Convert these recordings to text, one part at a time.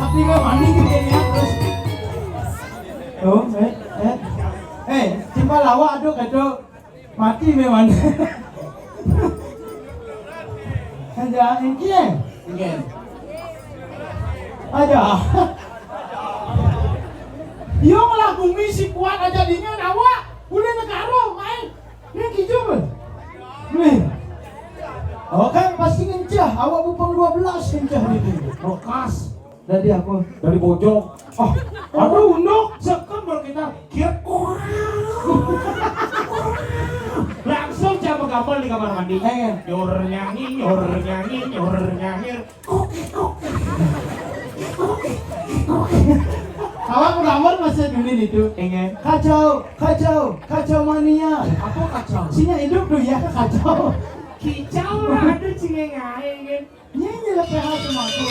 Tapi nggak mandi gitu ya terus. Oh, Cimpa lawa aduk mati memang. Aja ingin. Aja. Yo ngelaku misi kuat aja dingin awak. Boleh negara main. Ini kijum. Nih. Oh kan pasti kencah. Awak bupang 12 kencah ini. Rokas. Dari aku dari pojok. Oh, aduh unduk. Sekan baru kita kira. Langsung coba gambar di kamar mandi. Nyor nyanyi. Awak gambar masa dulu itu. Kacau mania. Apa kacau? Sinya hidup tuh ya kacau. Kicau lah ada cengengai. Nyanyi lah PH sama aku.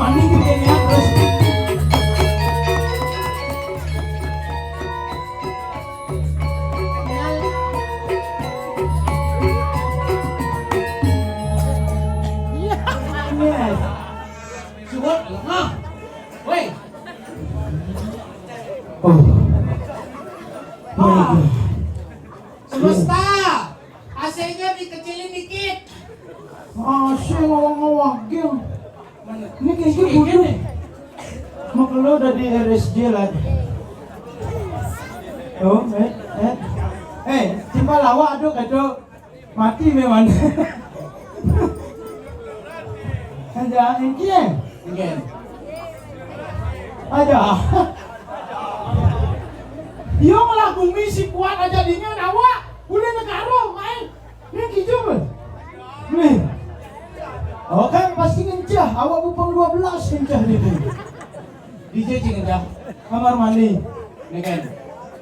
mandi juga nih ya terus. Yes. Suwot lemah. Woi, Oh. My God. semesta. AC-nya dikecilin dikit. Asyik ngawang-ngawagil. Ini kayaknya Ini bodoh. nih. Mak lo udah di RSJ lah. Oh, timbal lawak aduh kado mati memang. Aja ini Ngen. aja. Dia malah bumi si kuat aja dingin awak. Boleh negara main. Ini kijau ber. Nih. Oh kan pasti ngencah. Awak bupang 12 ngencah gitu. DJ cing dah. Kamar mandi. Ngen.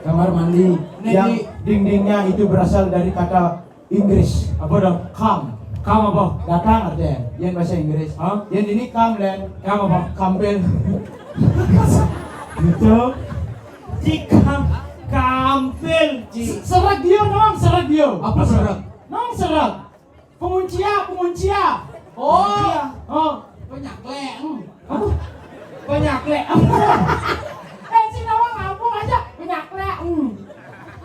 Kamar mandi Nih, yang di- dindingnya itu berasal dari kata Inggris. Apa dong? Come. Kamu apa? Datang artinya. Yang bahasa Inggris. Hah? Yang ini come dan Kamu apa? kampel. Gitu. Jika kampil Serak dia nong, serak dia. Apa serak? Nong serak. Penguncia. Oh, Oh. banyak leng. Apa? Banyak leng. Si nawang ngapung aja banyak lek.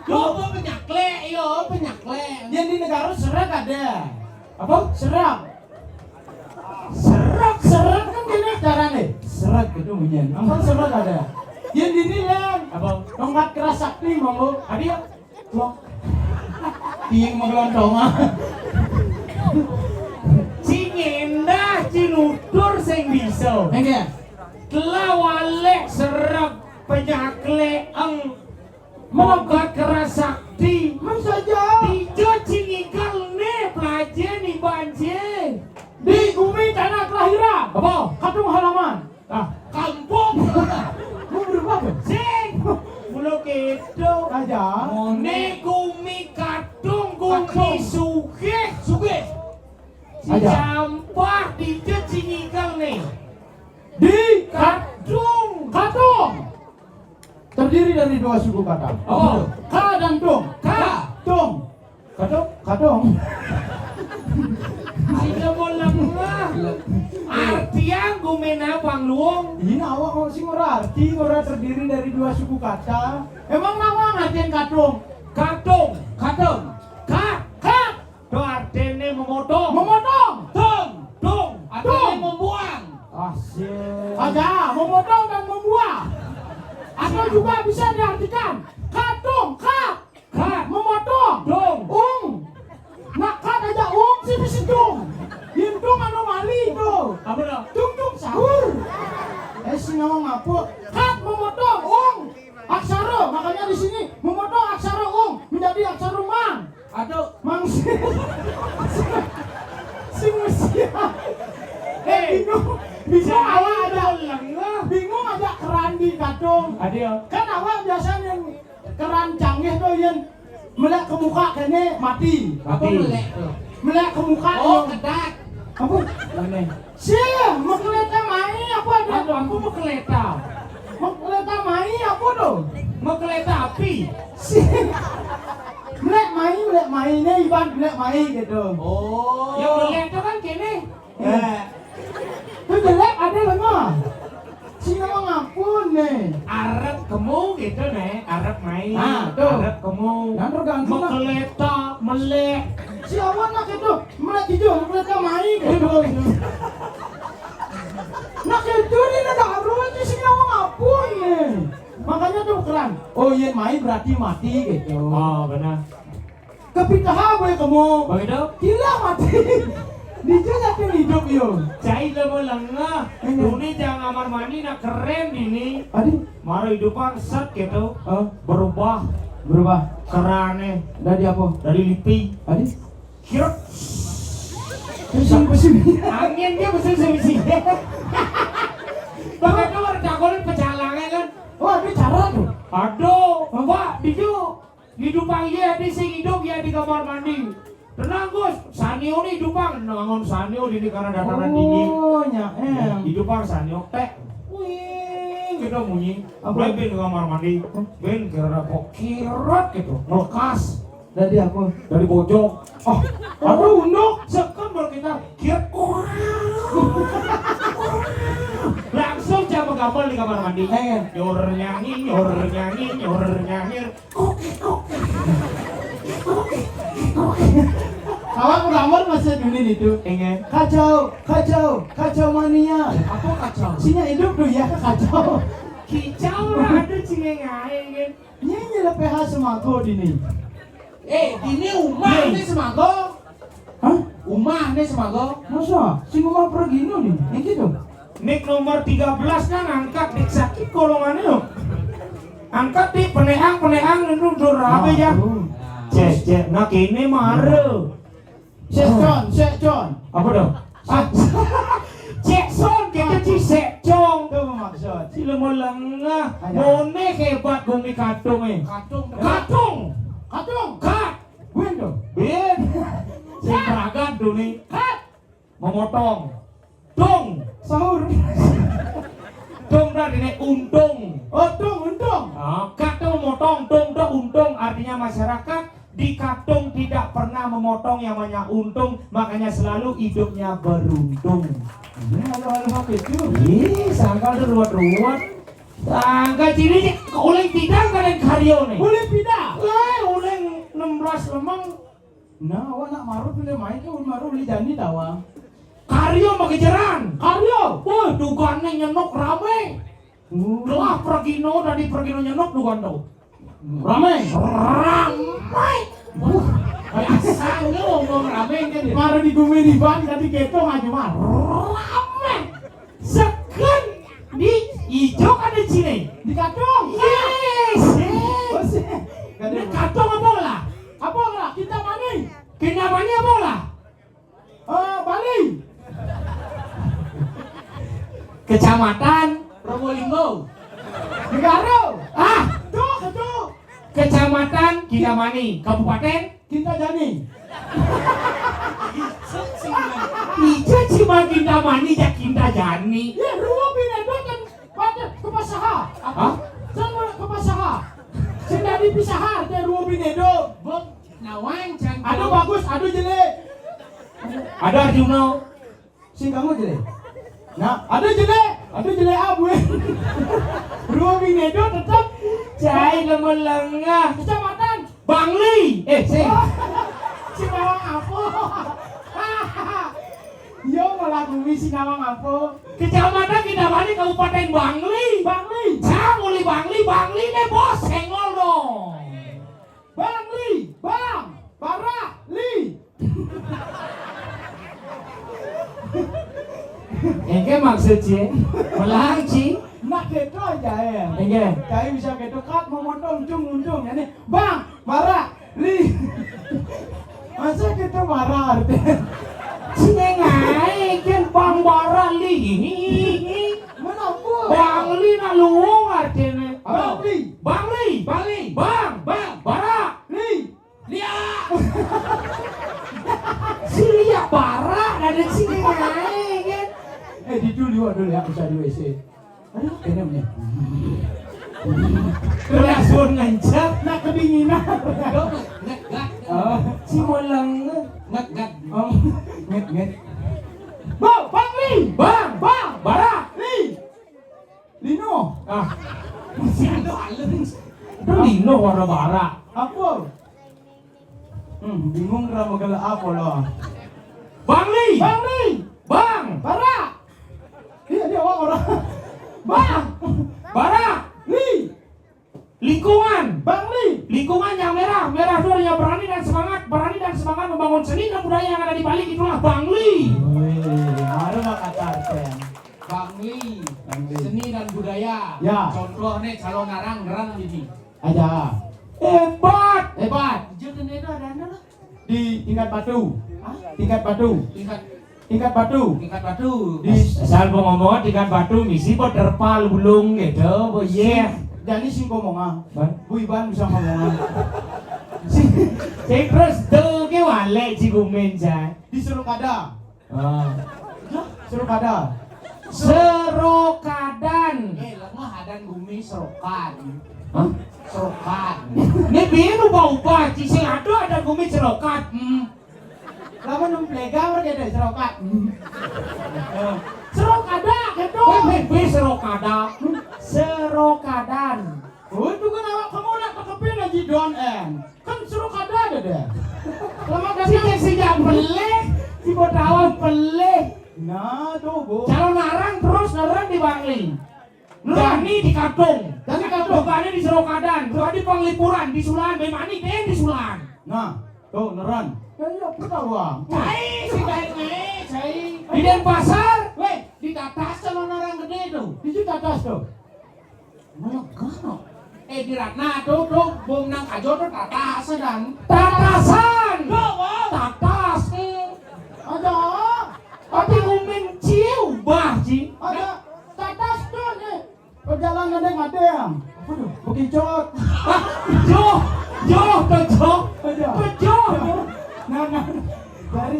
Yo, apa banyak leng? Yo, banyak leng. Yang di negara serak ada. Apa? Serak. Serak kan gini caranya. Serak gitu bunyian. Apa serak ada? Yang di ini lan. Apa? Tongkat keras sakti monggo. Adi ya. Wah. Tiing megelontong. Cingendah cinutur sing bisa. Enggak. Telah walek serak penyakle ang moga keras sakti. Mas saja. Dijo cingigal ne pelajar ni banjir. Di bumi tanah kelahiran. Apa? Katung halaman. Ah, kampung. Mau berubah apa? Sing. Mulu gitu. Aja. Ne gumi katung gumi suge. Suge. Si Aja. sampah dijo cingigal ne. Di Katung. terdiri dari dua suku kata. Oh. Ka dan dong. Ka. Dong. Kadong. Sila mo lang nga. Artian gumena pang luong. Ini awak mau sing ora arti, ora terdiri dari dua suku kata. Emang nawang artian kadong. Katung. Ka. Do artinya memotong. Memotong. Dong. Artinya Dong. membuang. Asyik. Aja, memotong dan membuang. Atau juga bisa diartikan kadong, ka, memotong, Dong. Nak kat aja sih mesti dong. Hindung anomali tuh. Apa dah? Tung sahur. Si ngomong apa? Kat memotong, aksara. Makanya di sini memotong aksara menjadi aksara mang. Aduh. Mang sing mesti. Bingung awak ada. Bingung aja keran di kadung. Adio. Kan awak biasanya keran canggih tuh yang melek ke muka kayaknya mati. Apa melek tuh? Melek ke muka Oh, yang kedak. apa? Mana? Sih, mau kelihatan mai apa ada? Aduh, aku mau keleta. Mau kelihatan mai apa tuh? Mau keleta api. Sih. Melek mai ini iban melek mai gitu. Oh. Yang melek itu kan gini. Itu jelek ada lama. Si ngomong ngapun nih. Arab kamu gitu nih, Arab main. Ah, tuh. Arab kamu. Dan tergantung Mau lah. keleta, melek. Si awan nak itu melek hijau, kelihatan mai gitu. Nak itu ni nak harus si ngomong ngapun nih. Makanya tuh keren. Oh iya mai berarti mati gitu. Oh, benar. Kepikiran apa ya kamu? Begitu? Gila mati. Dia yakin hidup yo. Cai mo lang nga. Duni jangan kamar mandi na keren ini. Adi, Maro hidupan set gitu. oh, Berubah berubah. kerane Dari apa? dari lipi. Adi, Kirut. siapa sih? Angin dia betul semisi. Pakai keluar cakolin pecalangan kan. Wah, ini cara tuh. Aduh, Pak, hidup. Hidup aja di sing hidup ya di kamar mandi. Tenang Gus, Sanyo nih hidupang, nangon Sanyo di karena dataran tinggi. Oh, nya Hidupang Sanyo teh. Wih, kita bunyi. Apa? Ben ke kamar mandi. Ben kira kok kirot gitu, melekas Dari apa? dari pojok. Oh, Aduh, unduk. sekan baru kita kirat. Langsung coba gambar di kamar mandi. Nyor nyanyi, nyor nyanyi, nyor nyanyi. Awak gambar masa dunia itu. Ingin. Kacau mania. Apa kacau? Sinya hidup tuh ya kacau. Kicau lah ada cingeng ingin. Nyanyi lah PH Semago dini. Ini umah nih Semago. Hah? Umah nih Semago. Masa? Si rumah pergi nih, yang gitu. Nik nomor 13 kan angkat dik sakit golongannya yuk. Angkat di peneang itu dur apa ya? Cek, nak ini maru. Sek John. Apa dong? Cek son kita cisek cong. Itu maksud. Si lemah lengah, mone hebat gumi katung Katung. Kat. Win dong. Ben. Si peragat duni. Kat. Memotong. Dong. Sahur. Dong dah ini untung. Oh, untung. Kata memotong, dong dah untung artinya masyarakat di katung tidak pernah memotong yang namanya untung, makanya selalu hidupnya beruntung. Ini halo itu. Ih, sangkal tuh ruwet-ruwet. Sangkal ciri uling tidak kalian karyo nih. Boleh pindah. Uling 16 lemang. Nah, awak nak marut boleh main ke marut boleh jadi tawa. Karyo makejaran. Karyo. Wah, dugane nyenok rame. Lah pergino dari pergino nyenok dugan tau. Ramai. Asalnya ngomong rame kan ya. Marut di gumi di ban tadi keto aja mar. Rame. Sekan di hijau ada cine. Di katung. Yes. Oh, sih. Ini katung apa lah? Apa lah? Kita mana? Kenapanya apa lah? Bali. Kecamatan Probolinggo. Negara. Tuh. Kecamatan Kintamani, Kabupaten Kita jadi. Ija cuma Kintamani ya Kintajani. Ya, rumah pindah kan pada ke pasaha. Hah? Jangan ke pasaha. Sudah dipisah dari rumah pindah. Bob Nawang can. Aduh bagus, aduh jelek. Ada Arjuno. Sing kamu jelek. Nah, aduh jelek abu. Rumah pindah tetap Cai lemelengah. kecamatan. Bangli. Sinawang apa? Yo malah bumi Sinawang apa? Kecamatan Kintamani, Kabupaten Bangli. Bangli. Muli Bangli nih bos, senggol dong. Bangli. Bang. Bara. Li. Enge maksudnya melangci. Nak keto aja ya. Enge. Jadi bisa keto kat memotong untung. Yani bang. Bara. Li. Masa keto bara artinya? Sinengai kan Bang Barali. Menapa? Bangli na luwong artinya. Bangli. Bang, bara. Li. Lia. Si Lia bara ada sinengai kan. Di dulu ya bisa di WC. Aduh, kena punya. Kelasun ngancap. Nak kedinginan. Ngegat. Si Molang. Ngegat. Nget. Bangli. Bang, bara. Li. Lino. Masih ada alun. Itu Lino warna bara. Apa? Bingung kenapa gala apa loh. Bangli. Bang, Bara. Dia orang. Bang. bara. Li. Lingkungan. Bangli. Lingkungan yang merah itu artinya berani dan semangat membangun seni dan budaya yang ada di balik itulah Bangli. Baru mah kata Arsen. Bangli. Bangli. Seni dan budaya. Ya. Contohnya calon ngerang jadi. Aja. Hebat. Jangan ada dana lah. Di tingkat batu. Tingkat Tingkat batu. Di asal ngomong tingkat batu misi kok terpal bulung gitu. Oh yeah. Jadi sing ngomong Ban. Bu Iban bisa ngomong. Terus tuh Cicingnya wale Cigumen Jai. Di Surukada. Ah. Surukada. Serokadan. Lemah hadan bumi serokan. Hah? Serokan. Ini biar ubah-ubah cicing ada gumi serokat. Lama nung plega mereka ada serokat. Serokada gitu. Be serokada. Serokadan. Oh itu kan awak kamu nak tekepin lagi Don N. Kan Surukada ada deh. Lama Cicing sejak peleh, si botawan peleh. Nah tuh bu. Calon narang terus narang di Bangli. Dani di Kadung. Dani di Kadung. Bukanya di Serokadan. Tuh di Penglipuran, di Sulan, Bemani, di Sulan. Nah tuh neran. Ya pernah wah. Cai si Dai cai. Di Denpasar. Weh, di atas calon orang gede tuh. Di atas tuh. Mana kano? Di Ratna tuh bung nang kajo tuh tatas dan Tatasan. bawa Tatas. Ada. Tapi ngumin ciu bah ci. Ada. Atas tuh nih. Perjalanan ada yang. Bekicot. Joh, bejo. Nah. Sorry.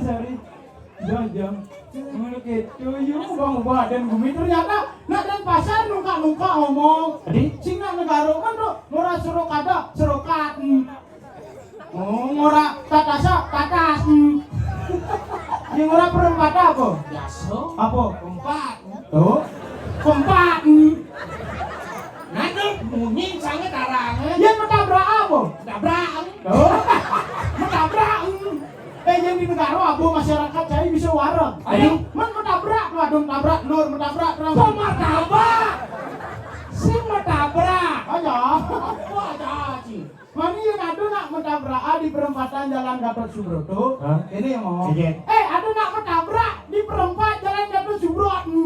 Jom. Menurut itu, yuk ubah dan bumi ternyata nak dan pasar nungka ngomong. Tadi? Sing nak negara kan tuh ngora Surukada, Surukat. Oh, ngora tatas. Yang ngora perempat apa? biasa. Apa? Empat. Tuh. Kompak. Nanti bunyi sangat arang. Yang menabrak apa? Dabrak. Tuh. Menabrak. Yang di negara abu masyarakat saya bisa warang. Ayo. Menabrak, waduh tabrak nur, menabrak terang. Kok martabak? Si martabak. Aja. Apa aja sih? Mami yang ada nak menabrak di perempatan Jalan Gatot Subroto. Hah? Ini yang ngomong. Iya. Ada nak menabrak di perempat Jalan Gatot Subroto.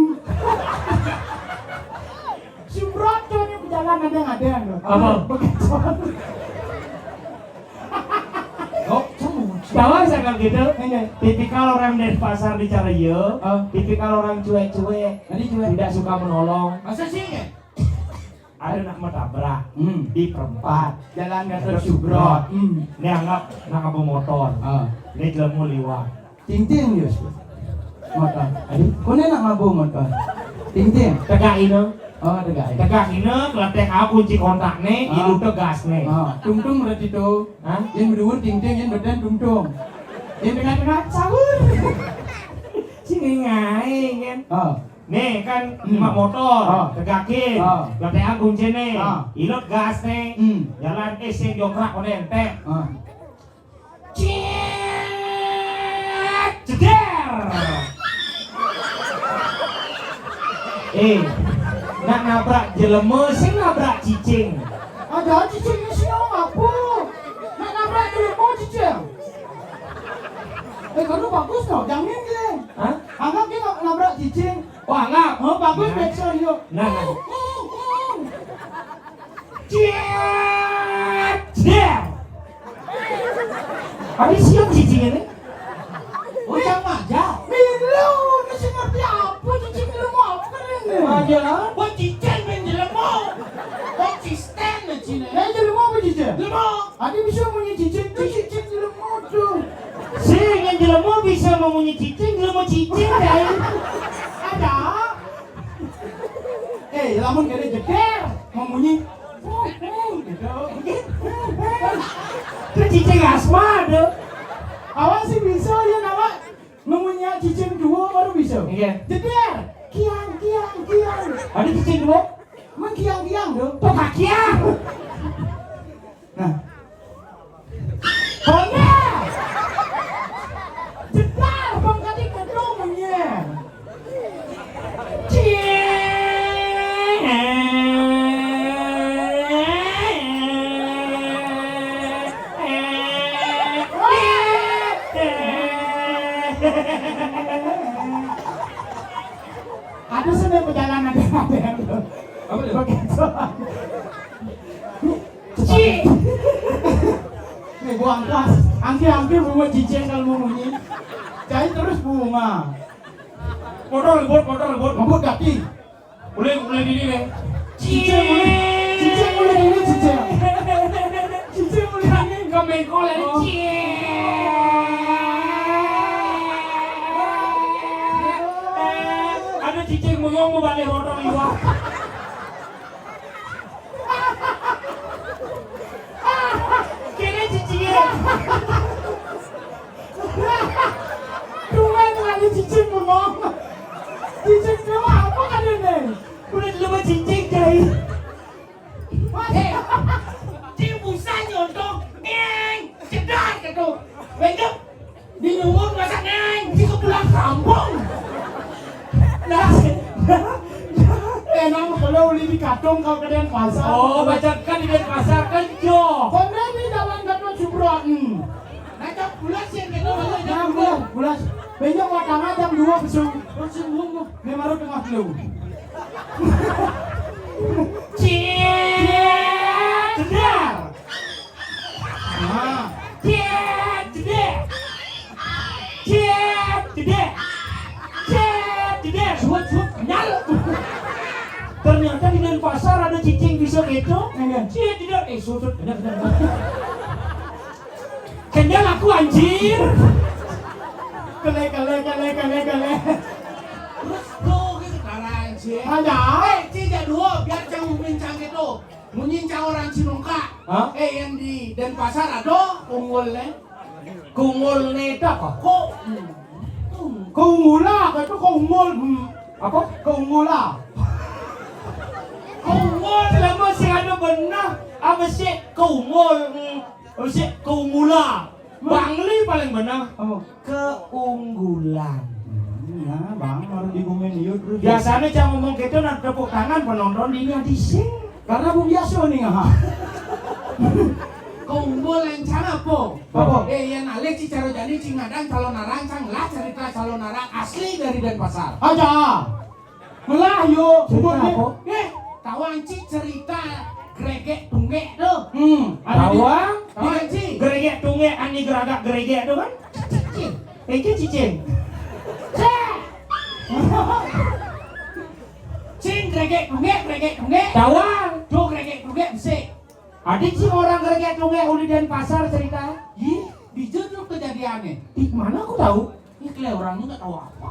Subroto ini jalan ada loh. Apa? Begitu. Tahu saya kalau gitu, Ini. tipikal orang Denpasar di Carayo, Ah. tipikal orang cuek-cuek, Jadi cuek. tidak suka menolong. Masa sih ya? Ada nak menabrak di perempat. Jalan Gatot Subroto. Ini anggap nak apa motor. Ah. Ini jelemu liwat. Ting Yus. Motor. Adi, kau nak ngabu motor. Ting. Tegak ini, Oh, ada guys. tegak ini, keletek aku kunci kontak nih, Ah. itu tegas nih. Tung berarti itu. Hah? Yang berdua ting, yang berdua tung. Yang tengah-tengah sahur. Sini ngaing kan. Nih kan lima Hmm. motor, Ah. tegakin, Ah. keletek aku kunci nih, Ah. ilot gas nih, jalan sing jongkrak kau ente. Ceder. Nak nabrak jeleme sing nabrak cicing. Ada cicing sih apa? Nak nabrak dulu mau cicing. Kamu bagus no, jangan dia. Hah? Anggap dia nabrak cicing. Wah enggak. Oh bagus Nah. backsound yuk. Nah. Ceder. Ada siap cicing ini? Oh yang aja. Milu, masih ngerti apa cicing lu mau apa kan ini? Aja. Buat cicing main jelemo. Konsisten na Cina. Ya jadi mau apa cicing? Jelemo. Ada bisa punya cicing dulu mau tuh. Sing yang jelemo bisa memunyi cicing, jelemo cicing deh. Ada. Lamun kena jeder, mau bunyi. Itu cicing asma tuh. Awak sih bisa ya awak memunya cicing dua baru bisa. Iya. Jeder, kiang. Ada cicing dua. Mengkiang tuh. Tuh kakiang. Nah. Konya. Jedar bang kati kedong munya. Ada sedang perjalanan dengan apa dia? Begitu. Nih gua angkat, angki bunga cicing kalau mau bunyi. Cai terus bunga. Motor lembut. Mabuk kaki. Boleh diri nih. Cicing mulai dulu cicing. Cicing mulai dulu. Kau main kolen. Oh. bengong mau balik orang iwa. Kira cicing. Tuhan kali cicing bengong. Cicing dia apa kan ini? Udah lupa cicing kai. Cium busa nyondong, cedar gitu. Begitu di nyumur masak di pulang kampung. Emang kalau uli di kadung kau ke Denpasar. Oh, baca kan di Denpasar kan jo. Kau ini jalan kata Subron. Nah, bulan sih gitu. Jam 12. Besok watangnya jam 2 besok. Besok bunga. Memang harus tengah dulu. Cedar. Nah, Cedar. suat kenyal. Ternyata di Denpasar ada cicing bisa gitu. Enggak. Cedar. Sudut. Benar. Kenyal aku anjir. Kele. Terus tuh gitu sekarang sih. Ada. Tidak dua biar jauh bincang itu. Menyincang orang Cinungka. Hah? Yang di Denpasar ada unggulnya. Kungul neta kok. Kok? Keunggula, itu keunggul. Apa? Keunggula. Kungul lama sih ada benar. Apa sih kungul? Apa sih keunggula? Bangli paling benar. Oh. Keunggulan. Ya, bang, harus digumen yuk. Biasanya jangan ngomong gitu nak tepuk tangan penonton ini di sing. Karena bu biasa nih ha. Unggul yang cara po. Apa? Yang alih cicaro jadi cingadang calon narancang lah cerita calon narang asli dari Denpasar. Aja. Melah yuk. Cerita apa? Tawang ci cerita gregek tunggek tuh. Tawang, Tawang ci. geregek tunge, ani geragak geregek tuh kan? Itu cicing. Cing gregek tunggek. Tawang. Tuh gregek tunggek bisa. Adik sih orang geregek tunge uli Denpasar cerita. Ih, di judul kejadiannya. Di mana aku tahu? Ini kalian orangnya nggak tahu apa.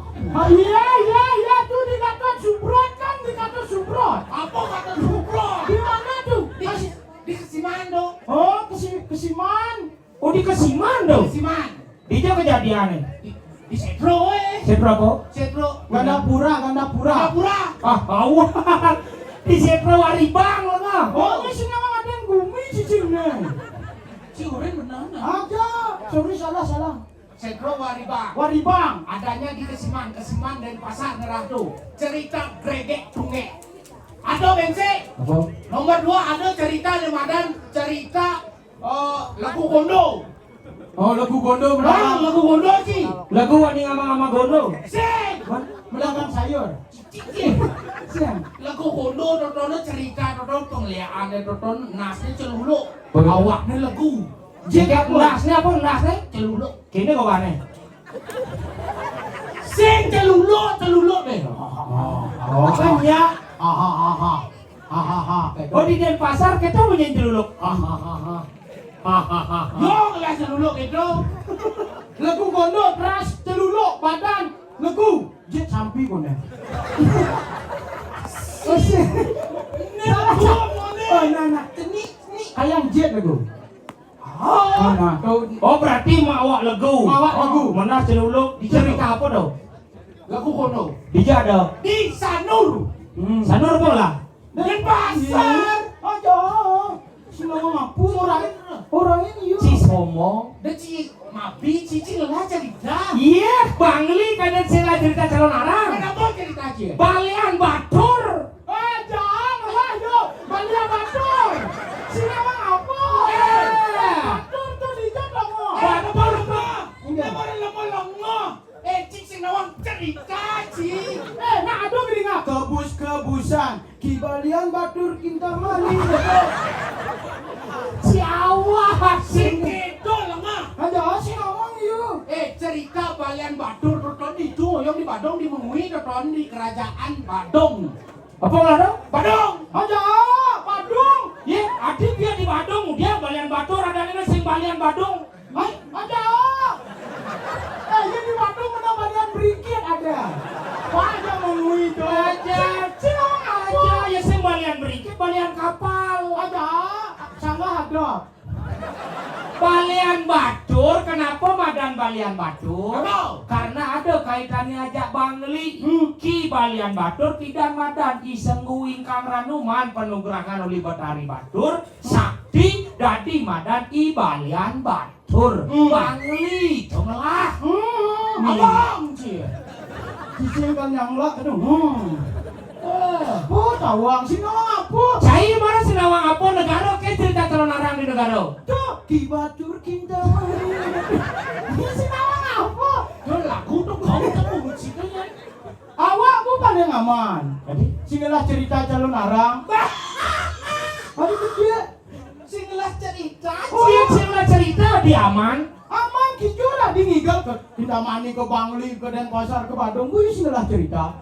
Iya, tuh dikata Subrot kan, dikata Subrot. Apa kata Subrot? Di mana tuh? Di Kesimando. Oh, kesiman. Oh di Kesiman dong. Kesiman. Di jauh kejadiannya. Di Setro Seberapa? Setro. Gandapura. Gandapura. Ah, awal. Di Setro Waribang loh mah. Oh, ini sih memang ada yang gumi cicingnya. Si Uren benar. Aja. Sorry, salah. Setro Waribang. Waribang. Adanya di Kesiman dan Pasar Nerado. Cerita gregek tunggek. Ada bense. Apa? Nomor 2 ada cerita Lemadan, cerita lagu gondo. Oh, lagu gondo Lagu gondo sih. Lagu wani ngama-ngama gondo. Sing. Melagang sayur. Cicing. Siang. Lagu gondo tonton cerita tonton pengliaan dan tonton nasnya celuluk. Bagaimana? Awaknya lagu. Jika nasnya apa nasnya? Celuluk. Kini kok aneh. Sing celuluk deh. Oh, Kan ya. Hahaha. Oh di Denpasar kita punya jeluluk. Yo nggak celuluk itu. Lagu gondo teras celuluk badan lagu jet sampi kone. Oh sih. Oh nah. Ini Ayam jet lagu. oh Nah, kau Oh berarti mawak lagu. Mawak lagu. Mana jeluluk? Di cerita apa dong? lagu gondo. Di jada. Di Sanur. Sanur bola. Denpasar. Aja. Semua ngapus orang ini yuk. Cis ngomong. Dan mabi cicing lah cerita. Iya, Bangli kadang sila cerita calon arang. Kenapa cerita aja? Balian Batur. Aja, malah yuk. Balik batur. Sini mah apa? Batur tuh di jadang. Batur mah. Lemah. Cicing nawang cerita sih. Nah aduh gini nggak? Kebus-kebusan. Kibalian batur kinta mali. Si awak sing itu lemah. Ada sih ngomong yuk. Cerita balian Batur tonton itu yang di Badung dimengui tonton di kerajaan Badung. Apa lah dong? Badung. Aja, Badung. Iya, adik dia di Badung, dia Balian Batur, ada ini sing Balian Badung. Ada. Ini di Badung mana balian berikit ada. Wah, ada mengui gitu. Aja ya sing balian berikit balian kapal. Ada, salah ada. Balian batur, kenapa madan balian batur? Kenapa? Karena ada kaitannya ajak Bangli. Ki balian batur tidak madan isenggu ingkang ranuman penugrahan oleh Betari Batur. Sakti dadi madan i balian batur. Bangli cemelah. Abang sih. Cici kan yang lah, aduh. Bu, tawang sih apa? Saya mana senawang apa negara ke cerita calon arang di negara. Tuh, di Batur Kintamani. Ini sinawang apa? Tuh lagu tuh kau ketemu situnya. Awak bu paling aman. Jadi Sinilah cerita calon arang. Aduh gede. Sinilah cerita. oh yang saya cerita di aman. Aman kijo lah di ngigal ke Kintamani ke Bangli ke Denpasar ke Badung. Bu sinilah cerita.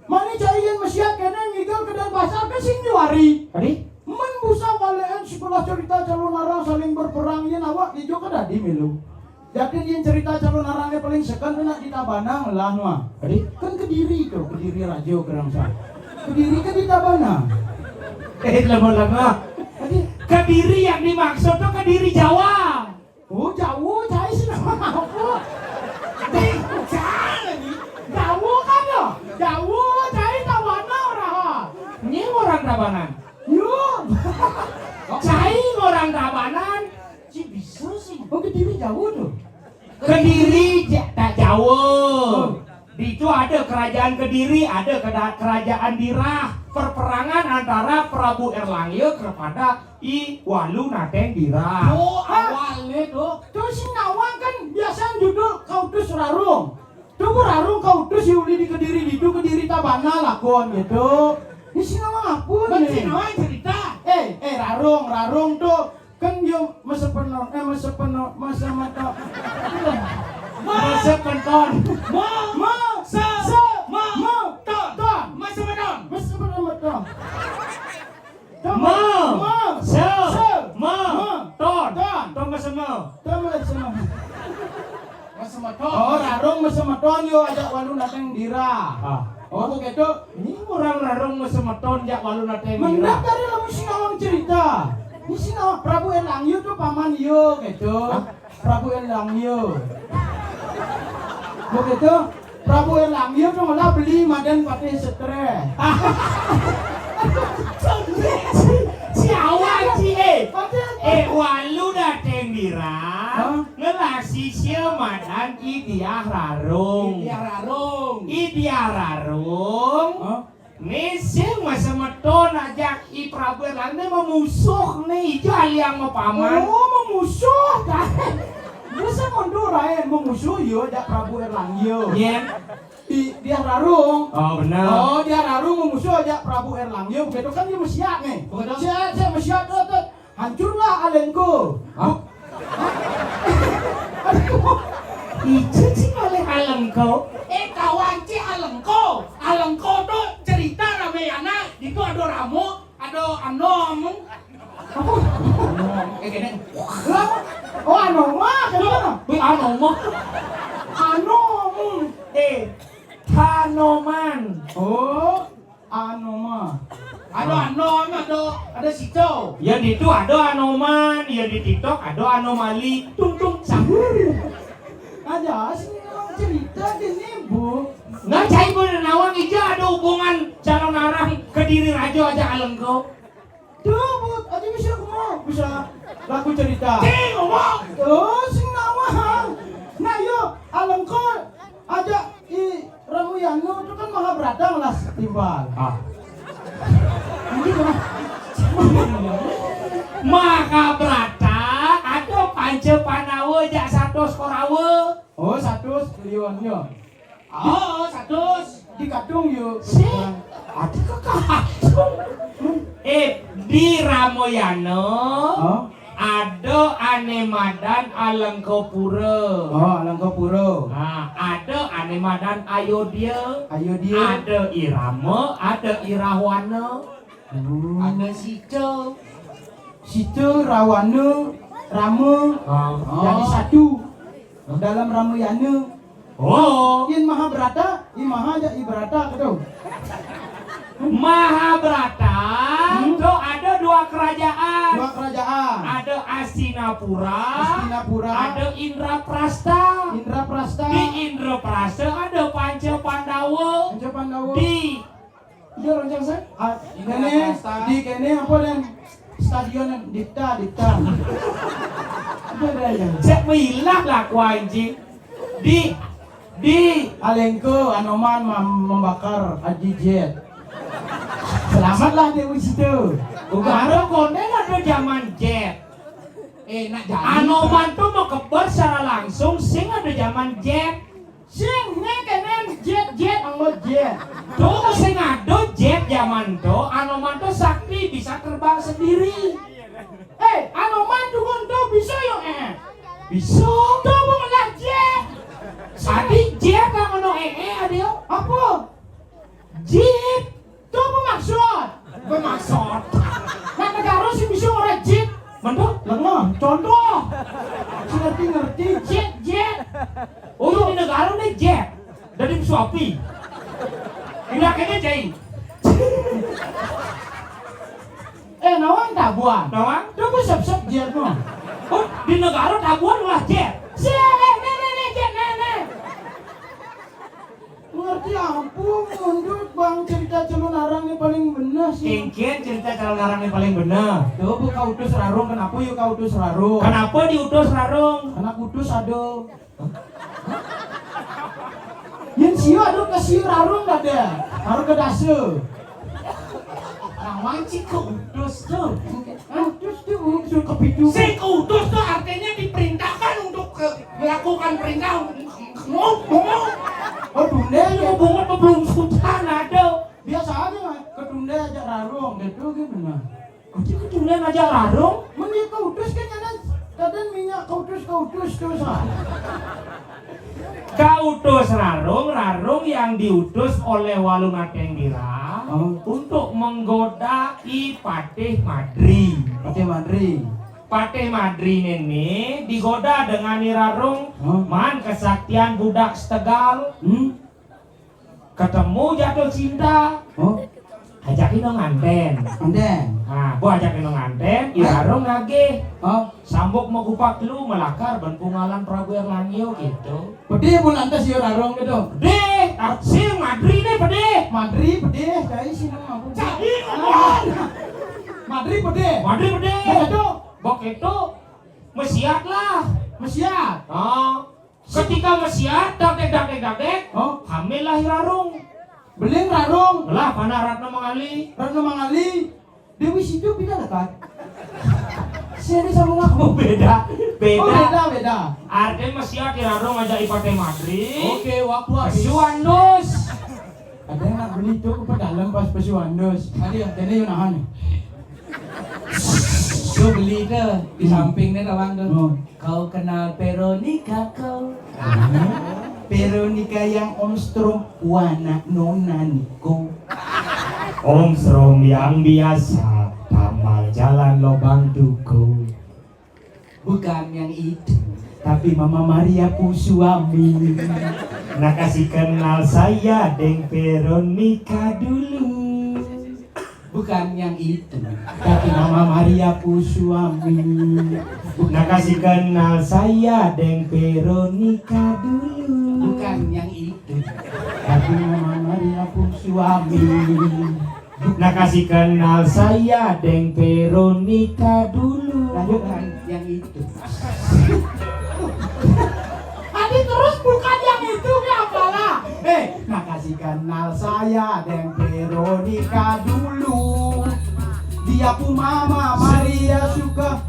Mani carian mesiak kena ngigal ke Denpasar ke Sinjuari. Tadi Men busa walean sekolah cerita calon arang saling berperangnya awak kijo ke dadi milu. Jadi yang cerita calon arangnya paling sekan kena di Tabanang lah mah. tadi Kan Kediri tuh, Kediri Rajo Kerangsa. Kediri kan di Tabanang. lama-lama. Tadi, Kediri yang dimaksud tuh Kediri Jawa. oh jauh, cai sih nama apa? Jangan nih. Jauh kan ya? Jauh, cai Tabanang orang. Ini orang Tabanan. Yuk. Cai orang Tabanan. Ci bisa sih. Oh Kediri jauh tuh. Kediri tak jauh. Di itu ada kerajaan Kediri, ada kerajaan Dirah. Perperangan antara Prabu Erlangga kepada I Walu Nateng Dirah. Oh awalnya tuh. Tuh si Nawang kan biasa judul Kautus Rarung. Tuh Bu Rarung Kautus Yuli di Kediri itu Kediri Tabanang lakon gitu. Ini si Nawang apa Kan nih? Sinawang cerita. Rarung tuh kan yo mesepenton mesepenton. Oh, Rarung mesemeton yo ajak Walu Nateng Dira. Oh, begitu. Ini orang larung mesemeton jak Walu Nateng Mendak Dirah. dari lamun Sinawang cerita. Ini Sinawang Prabu Erlangga tuh paman yo gitu. Prabu Erlangga. Begitu. Prabu Erlangga tuh malah beli madan pakai stres. Si awak si Walu Nateng Dirah ngelasi sia madan Idiah Rarung. Iya Rarung. Idiah Rarung. Nising masa meton ajak I Prabu Erlangga memusuh nih itu yang mau paman. Oh, memusuh kan. Bisa mundur lain memusuh yo ajak Prabu Erlangga. Iya. Dia Rarung. Oh benar. Oh, dia Rarung memusuh ajak Prabu Erlangga. Begitu kan dia mesiak nih. Begitu. Saya mesiak tuh. Hancurlah alengku. Itu sih oleh alengkau. Kawan Ci Alengko. Alengko tuh cerita rameyana. Itu ada Ramo, ada Anom. Apa? Gini. Lah, oh Anoma, kenapa? Anomo. Anom. Tanoman. Oh, Anoma. Ada Anom, ada Sico. Ya di itu ada anoman, ya di TikTok ada anomali. Tung sambung. Aja sih orang cerita gini, Bu. Nggak cai pun nawang ija ada hubungan calon arang Kediri Rajo aja alengkau. Tuh, Bu, aja bisa lagu cerita. Ngomong. Oh, sing nawang. Nah, yuk, alengko aja I Ramuyanu itu kan Mahabharata lah timbal. Ini gimana? Maka Brata ada Panca Panawa jak satu Korawa. Oh, satu triliun yo. Oh, 100. Di kadung yuk. Ada kekatung. Di Ramoyano ada Anemadan Alengkopura. Oh, Alangkapura. Nah, ada Anemadan Ayodhya. Ayo dia. Ada Irama, ada Irahwana. Ada Sico. Situ Rawana, Rama. Jadi satu dalam Ramayana. Oh, Yin Mahabharata, Imaha aja Ibrata gitu. Mahabharata itu ada dua kerajaan. Dua kerajaan. Ada Astinapura, Hastinapura, ada Indraprasta. Indraprasta, Di Indraprasta ada Panca Pandawa. Panca Pandawa. Di Iya rancang saya. Kene Indraprasta. di kene apa dan stadion yang Dipta. Itu ada ya. Cek milah lah ku anjing. Di Alengko Anoman membakar Haji Jet. Selamatlah di situ. Baru konten ada zaman jet. Nak jadi. Anoman tuh mau kebar secara langsung, sing ada zaman jet. Sing kene jet anggot jet. Tuh sing ada jet zaman tuh, Anoman tuh sakti bisa terbang sendiri. Anoman tukun tuh bisa yo Bisa. Tuh mengelah jet. Tadi jet yang ono adio. Apa? Jet. Tuh bermaksud. Bermaksud. Nah negara sih bisa ngorek jet. Mentok. Lengan, contoh. Ngerti jet. Oh di negara nih jet. Dari suapi. Tidak kayaknya jahit. Nawang tabuan. Nawang? Tuh gue sep jet no. Oh di negara tabuan lah jet. Nek. Ngerti ampun, mundur bang cerita celun arang yang paling bener sih. Kengken cerita calon larang yang paling benar. Tuh bu kau utus rarung, kenapa yuk kau utus rarung? Kenapa diutus Rarung? Karena kudus ada. Yen siu aduh ke siu rarung gak ada. Harus ke dase. Nawang sih keutus tuh. Kudus tuh suruh kepitu. Si kudus tuh artinya diperintahkan untuk melakukan perintah ngomong. Oh dunde Ini ya. hubungan belum sultan ada. Biasa aja mah. Ke dunde aja rarung gitu gimana? Kau ketulen aja Rarung. Mending kudus kan kadang minyak kudus tuh sah. Kautus Rarung yang diutus oleh Walungatenggira untuk menggodai Patih Madri. Pakai Madri. Patih Madri ini digoda dengan Rarung, man kesaktian budak setegal, ketemu jatuh cinta, Oh, ajakin dong nganten. anden. Nah, gua ajakin dong nganten, Rarung nagih. Oh, Sambok mau kupak lu melakar ban pungalan Prabu Erlangyo gitu. pedih bulan tes yo rarung gitu. Deh, si Madri deh pedih. Madri pedih, kayak sini mampu. Jadi ngomong. Madri pedih. Madri pedih. Begitu, Bok itu mesiat lah. mesiat. Oh, ketika mesiat dagdek. Oh, Hamil lah Rarung. beling rarung. Lah pana Ratna Mangali. Ratna Mangali. Dewi situ beda dekat. Sini sama ngaku. Oh beda. Oh, beda. Artinya mesiat Rarung aja Patih Madri. Oke, waktu habis. Suandus. Ada yang nak beli tuh ke dalam pas pesuandos. Tadi jadi yuk nahan. Gue beli tuh di sampingnya kawan tuh. Oh. Kau kenal Veronica kau? Veronica yang Om Strom wana nona Niko. Om Strom yang biasa tamal jalan lobang duku. Bukan yang itu. Tapi Mama Maria pu suami. Nak kasih kenal saya Deng Veronica dulu. Bukan yang itu. Tapi Mama Maria pu suami. Nak kasih kenal saya Deng Veronica dulu. Bukan yang itu. Tapi Mama Maria pu suami. Nak kasih kenal saya Deng Veronica dulu. Bukan yang itu. Adi terus bukan yang itu apalah. Nak kasih kenal saya dan Veronica dulu. Dia pu Mama Maria suka.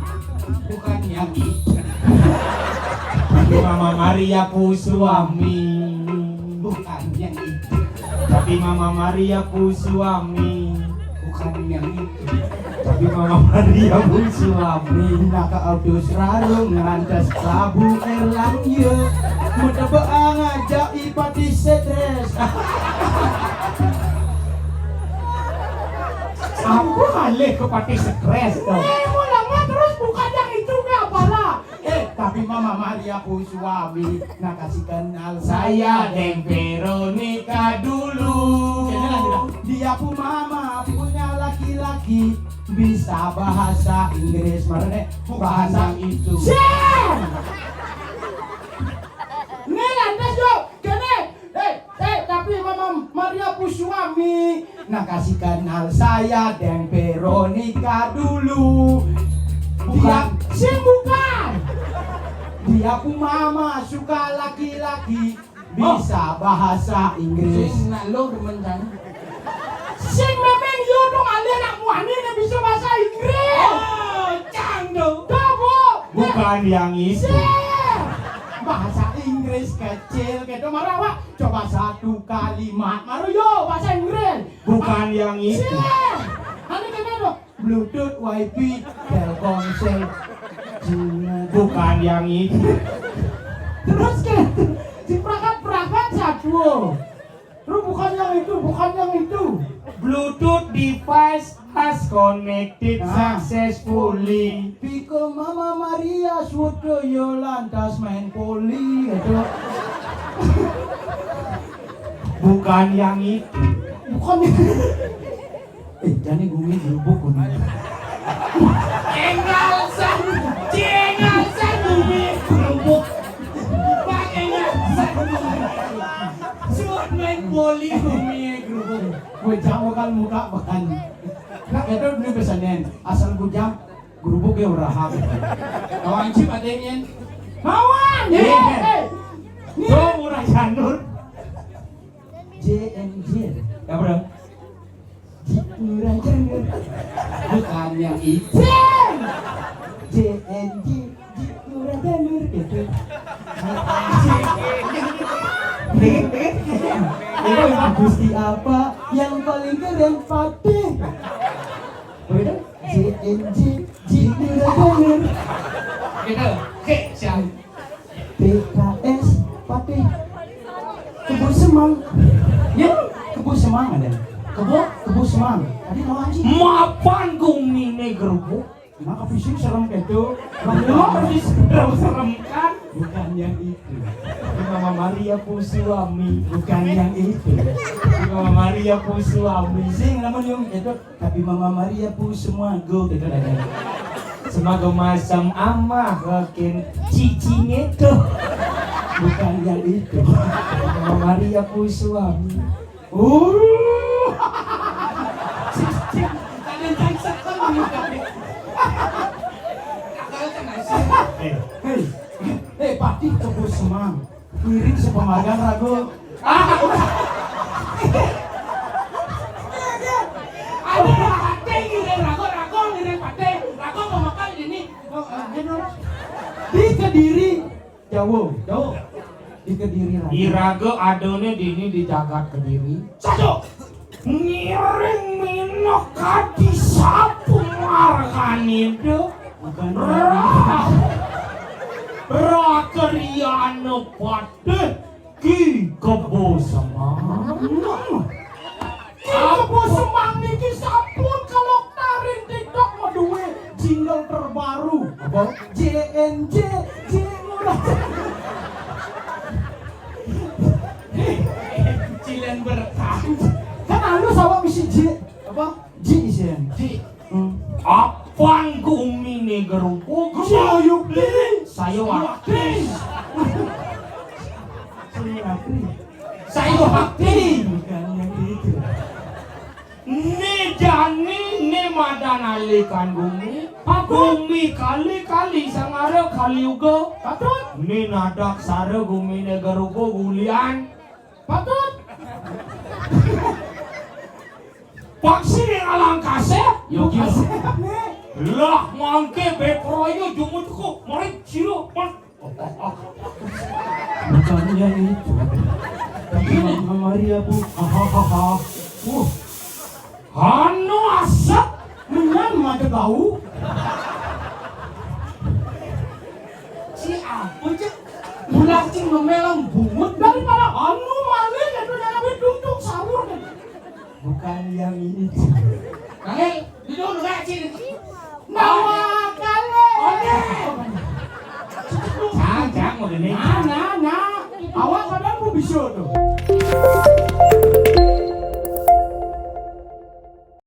Bukan yang itu. Tapi Mama Maria pu suami. Bukan yang itu. Tapi Mama Maria pu suami. Bukan yang itu. Tapi Mama Maria pu suami. Naka autos rarung ngerantas Prabu Erlangyo. Mudah beang aja ipati stres. Aku halih ke pati stres tuh. Mulanya terus bukan yang itu apalah. Tapi tapi Mama Maria pun suami. Nah kasih kenal Saya Deng Veronica dulu. Kena lagi dah. Dia pun mama punya laki-laki bisa bahasa Inggris marane bahasa itu. Siap. Nih lantas yo, kene. Tapi Mama Maria pun suami. Nah kasih kenal saya Deng Veronica dulu. Bukan. Dia pun mama suka laki-laki bisa bahasa Inggris. Sing nak lo demen kan. Sing memang yo dong ada anak wani yang bisa bahasa Inggris. Oh, cangdo. Dobo. Bukan yang itu. Bahasa Inggris kecil gitu marah Wak. Coba satu kalimat maru yo bahasa Inggris. Bukan yang itu. Ane kena dong. Bluetooth, Wi-Fi, Telkomsel. Bukan yang itu. Terus kan si perangkat satu. Terus bukan yang itu. Bluetooth device has connected Ah. successfully. Piko Mama Maria sudah yo lantas main poli gitu. Bukan yang itu. Bukan. Jadi gue lubuk nih. Engal san bumi kerupuk. Pak engal san bumi. Suat main boli bumi kerupuk. Gue jam kan muka bahkan. Nah itu ini pesanan. Asal gue jam gerubuk ya urahak. Kawan cip adanya. Kawan. Tuh murah janur. JNJ. Ya bro. Murah janur. Bukan yang itu. JNJ. Murah janur gitu. Gusti apa yang paling keren Fatih? Beda JNJ murah janur. Gitu. Oke, siap. PKS Fatih. Kebun Semang. Ya, Kebun Semang ada. Kebun Semang. Tadi tahu anjing. Mapan gumine gerubuk. Maka fisik serem gitu. Serem kan? Bukan yang itu. Mama Maria pun suami. Bukan yang itu. Mama Maria pun suami. Sing namun yung itu. Tapi Mama Maria pun semua go gitu ada. Semaga masam amah makin cicing itu. Bukan yang itu. Mama Maria pun suami. Kalian cangsak kan muka. Akal kan asal. Hei, Pati Kebun Semang. Ngiring sepemagang ragu. Ada pate ngiring rago ngiring pate. Rago mau makan ini. Di Kediri. Jauh. Di Kediri lagi. Iraga adone dini di Jagat Kediri. Satu. Ngiring minok kadi sapu margan itu. Bukan yang itu. Rakeriano pade ki Kebun Semang. Kebun Semang niki sampun kalau tarin TikTok mau duwe jingle terbaru. Apa? JNJ murah. Cilen berkah. Kan anu sama misi J. Apa? J isen. Ji. Apaan gumine gerubuk? Saya wakil. Saya hakti. Bukan yang itu. Ni jani ni madan alikan gumi. Gumi kali-kali sangara kali uga. Patut. Ni nadak sare gumine gerubuk gulian. Patut. Paksi yang alang kasep. Yo gila. Nih. Lah mangke beproyo jumut ko mari ciro. Bukan yang itu. Tapi Mama Maria bu. Hahaha. Hano asap. Menyan mata bau. Si apa cek? Bulan cing memelang bungut Daripada anu maling itu jangan duduk sahur. Bukan yang itu. Kangel, duduk enggak cing? Nawa kali. Oke. gini. Nah, awak padahal mau bisa tuh.